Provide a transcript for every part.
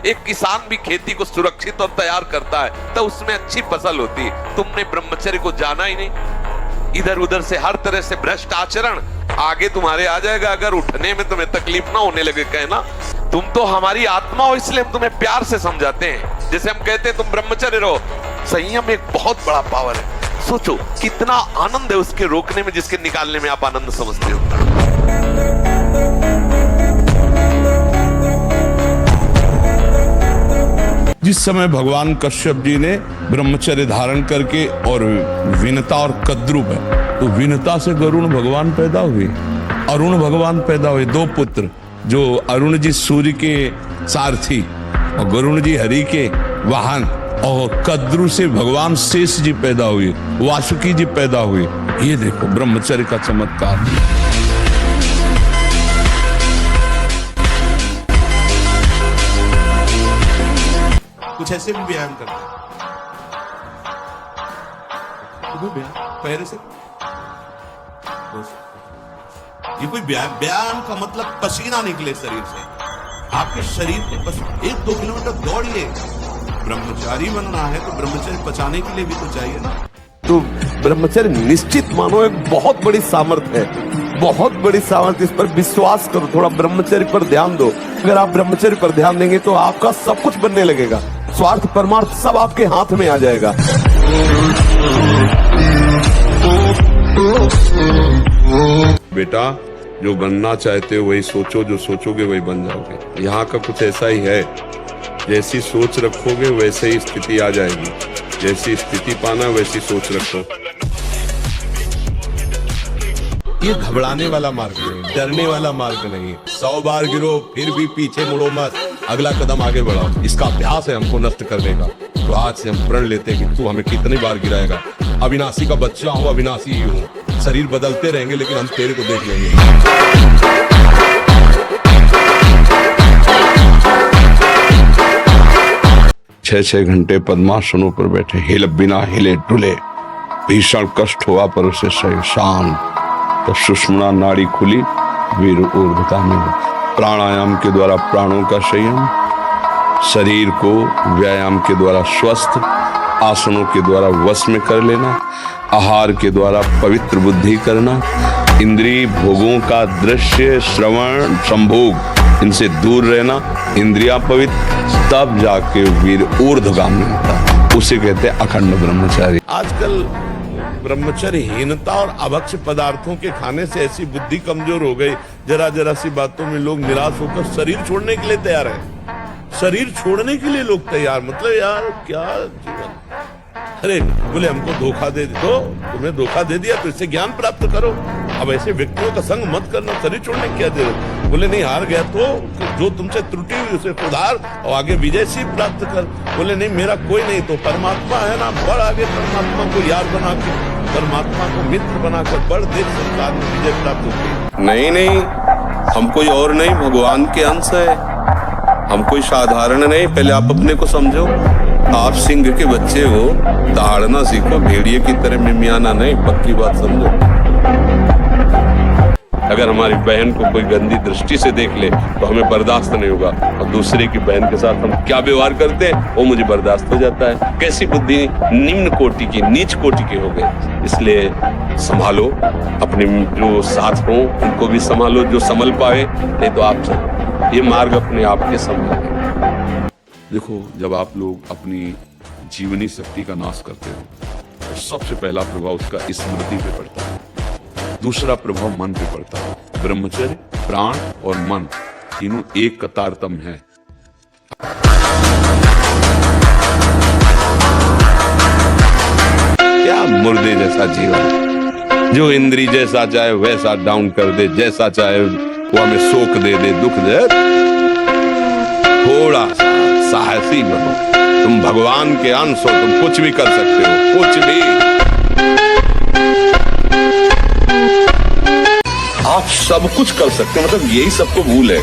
एक किसान भी खेती को सुरक्षित और तैयार करता है तो उसमें अच्छी फसल होती है। तुमने ब्रह्मचर्य को जाना ही नहीं, इधर उधर से हर तरह से भ्रष्ट आचरण आगे तुम्हारे आ जाएगा। अगर उठने में तुम्हें तकलीफ ना होने लगे, कहना तुम तो हमारी आत्मा हो, इसलिए हम तुम्हें प्यार से समझाते हैं। जैसे हम कहते हैं तुम ब्रह्मचर्य रहो, संयम एक बहुत बड़ा पावर है। सोचो कितना आनंद है उसके रोकने में, जिसके निकालने में आप आनंद समझते हो। जिस समय भगवान कश्यप जी ने ब्रह्मचर्य धारण करके और विनता और कद्रुप है, तो विनता से गरुण भगवान पैदा हुए, अरुण भगवान पैदा हुए। 2 पुत्र, जो अरुण जी सूर्य के सारथी और गरुण जी हरि के वाहन, और कद्रु से भगवान शेष जी पैदा हुए, वासुकी जी पैदा हुए। ये देखो ब्रह्मचर्य का चमत्कार। कुछ ऐसे भी व्यायाम करते हैं, पैर से। ये कोई व्यायाम का मतलब पसीना निकले शरीर से, आपके शरीर को 1-2 किलोमीटर दौड़िए। ब्रह्मचारी बनना है तो ब्रह्मचर्य बचाने के लिए भी तो चाहिए ना। तो ब्रह्मचर्य निश्चित मानो एक बहुत बड़ी सामर्थ्य है, बहुत बड़ी सामर्थ्य। इस पर विश्वास करो, थोड़ा ब्रह्मचर्य पर ध्यान दो। अगर आप ब्रह्मचर्य पर ध्यान देंगे तो आपका सब कुछ बनने लगेगा, स्वार्थ परमार्थ सब आपके हाथ में आ जाएगा। बेटा, जो बनना चाहते हो वही सोचो, जो सोचोगे वही बन जाओगे। यहाँ का कुछ ऐसा ही है, जैसी सोच रखोगे वैसे ही स्थिति आ जाएगी। जैसी स्थिति पाना वैसी सोच रखो। ये घबराने वाला मार्ग नहीं, डरने वाला मार्ग नहीं। 100 बार गिरो फिर भी पीछे मुड़ो मत, अगला कदम आगे बढ़ाओ। इसका अभ्यास है हमको नष्ट करने का। तो आज से हम प्रण लेते हैं कि तू हमें कितनी बार गिराएगा। अविनाशी का बच्चा हूँ, अविनाशी ही हूँ। शरीर बदलते रहेंगे लेकिन हम तेरे को देख लेंगे। 6-6 घंटे पद्मासनों पर बैठे, हिल बिना हिले डुले, भीषण कष्ट हुआ पर उसे सही शांत। तो सुषुम्ना नाड़ी खुली, वीर ऊर्ध्वगामी हो। प्राणायाम के द्वारा प्राणों का संयम, शरीर को व्यायाम के द्वारा स्वस्थ, आसनों के द्वारा वश में कर लेना, आहार के द्वारा पवित्र बुद्धि करना, इंद्रिय भोगों का दृश्य श्रवण संभोग इनसे दूर रहना, इंद्रियां पवित्र, तब जाके वीर ऊर्ध्वगामी होता। उसे कहते हैं अखंड ब्रह्मचारी। आजकल ब्रह्मचर्यहीनता और अभक्ष्य पदार्थों के खाने से ऐसी बुद्धि कमजोर हो गई, जरा जरा सी बातों में लोग निराश होकर शरीर छोड़ने के लिए तैयार है। शरीर छोड़ने के लिए लोग तैयार, मतलब यार क्या जीवन। अरे बोले हमको धोखा दे दो, तुम्हें धोखा दे दिया तो इससे ज्ञान प्राप्त करो। अब ऐसे व्यक्तियों का संग मत करना, शरीर छोड़ने की क्या जरूरत। बोले नहीं, हार गया तो जो तुमसे त्रुटि हुई उसे सुधार और आगे विजय सी प्राप्त कर। बोले नहीं, मेरा कोई नहीं तो परमात्मा है ना, बढ़ आगे। परमात्मा को यार बना के, परमात्मा को मित्र बनाकर बढ़, देख संसार में विजय प्राप्त होगी। नहीं, हम कोई और नहीं, भगवान के अंश है। हम कोई साधारण नहीं। पहले आप अपने को समझो। आप सिंह के बच्चे हो, दहाड़ना सीखो, भेड़िए की तरह मिमियाना नहीं। पक्की बात समझो। अगर हमारी बहन को कोई गंदी दृष्टि से देख ले तो हमें बर्दाश्त नहीं होगा, और दूसरे की बहन के साथ हम क्या व्यवहार करते हैं वो मुझे बर्दाश्त हो जाता है। कैसी बुद्धि निम्न कोटि की, नीच कोटि के हो गए। इसलिए संभालो अपने जो साथ हो, उनको भी संभालो जो संभल पाए, नहीं तो आप ये मार्ग अपने आप के संभालें। देखो, जब आप लोग अपनी जीवनी शक्ति का नाश करते हो तो सबसे पहला प्रभाव उसका स्मृति पे पड़ता है, दूसरा प्रभाव मन पे पड़ता है। ब्रह्मचर्य, प्राण और मन तीनों एक का तारतम्य है। क्या मुर्दे जैसा जीवन, जो इंद्री जैसा चाहे वैसा डाउन कर दे, जैसा चाहे वो हमें शोक दे दे, दुख दे। थोड़ा सा साहसी बनो, तुम भगवान के अंश हो, तुम कुछ भी कर सकते हो, कुछ भी। आप सब कुछ कर सकते हो, मतलब यही सबको भूल है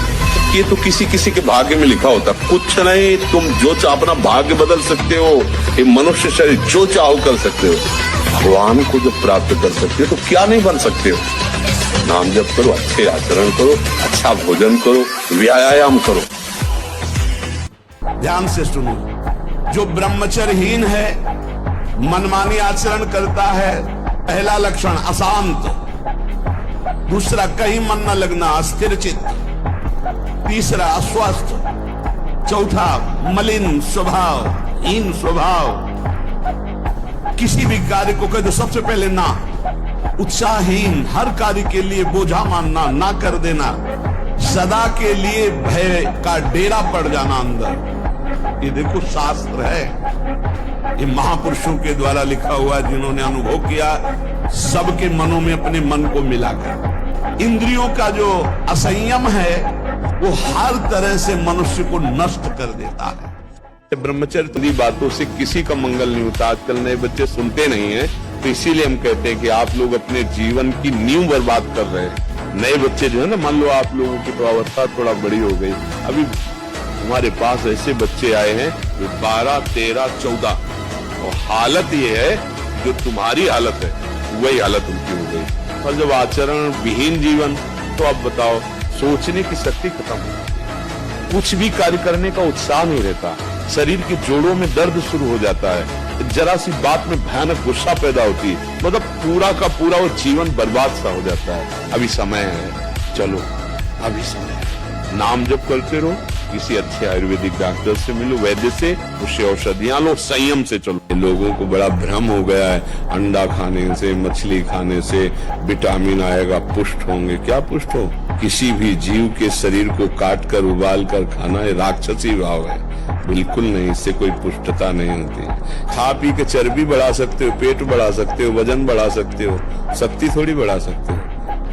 कि ये तो किसी किसी के भाग्य में लिखा होता। कुछ नहीं, तुम जो चाहो अपना भाग्य बदल सकते हो, ये मनुष्य शरीर जो चाहो कर सकते हो। भगवान को जब प्राप्त कर सकते हो तो क्या नहीं बन सकते हो। नाम जप करो, अच्छे आचरण करो, अच्छा भोजन करो, व्यायाम करो। ध्यान से सुनो, जो ब्रह्मचर्यहीन है, मनमानी आचरण करता है, पहला लक्षण अशांत, दूसरा कहीं मन न लगना, अस्थिर चित्त, तीसरा अस्वस्थ, चौथा मलिन स्वभाव, हीन स्वभाव, किसी भी कार्य को कर दो सबसे पहले ना, उत्साहहीन, हर कार्य के लिए बोझा मानना, ना कर देना, सदा के लिए भय का डेरा पड़ जाना अंदर। ये देखो शास्त्र है, ये महापुरुषों के द्वारा लिखा हुआ, जिन्होंने अनुभव किया सबके मनों में अपने मन को मिलाकर। इंद्रियों का जो असंयम है वो हर तरह से मनुष्य को नष्ट कर देता है। ब्रह्मचर्य बातों से किसी का मंगल नहीं होता। आजकल नए बच्चे सुनते नहीं हैं, तो इसीलिए हम कहते हैं कि आप लोग अपने जीवन की नींव बर्बाद कर रहे हैं। नए बच्चे जो है ना, मान लो आप लोगों की तो अवस्था थोड़ा बड़ी हो गई, अभी हमारे पास ऐसे बच्चे आए हैं जो 12, 13, 14, और हालत ये है जो तुम्हारी हालत है वही हालत उनकी हो गई। और जब आचरण विहीन जीवन, तो अब बताओ, सोचने की शक्ति खत्म हो जाती है, कुछ भी कार्य करने का उत्साह नहीं रहता, शरीर के जोड़ों में दर्द शुरू हो जाता है, जरा सी बात में भयानक गुस्सा पैदा होती है, मतलब पूरा का पूरा वो जीवन बर्बाद सा हो जाता है। अभी समय है, चलो अभी समय है, नाम जप करते रहो, किसी अच्छे आयुर्वेदिक डॉक्टर से मिलो, वैद्य से, उससे औषधियां लो, संयम से चलो। लोगों को बड़ा भ्रम हो गया है, अंडा खाने से, मछली खाने से विटामिन आएगा, पुष्ट होंगे। क्या पुष्ट हो? किसी भी जीव के शरीर को काट कर उबाल कर खाना है राक्षसी भाव है, बिल्कुल नहीं, इससे कोई पुष्टता नहीं होती। खा पी के चर्बी बढ़ा सकते हो, पेट बढ़ा सकते हो, वजन बढ़ा सकते हो, शक्ति थोड़ी बढ़ा सकते हो।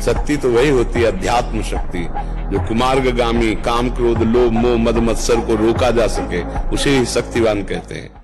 शक्ति तो वही होती है अध्यात्म शक्ति, जो कुमार्गामी, काम क्रोध लोभ मोह मद मत्सर को रोका जा सके, उसे ही शक्तिवान कहते हैं।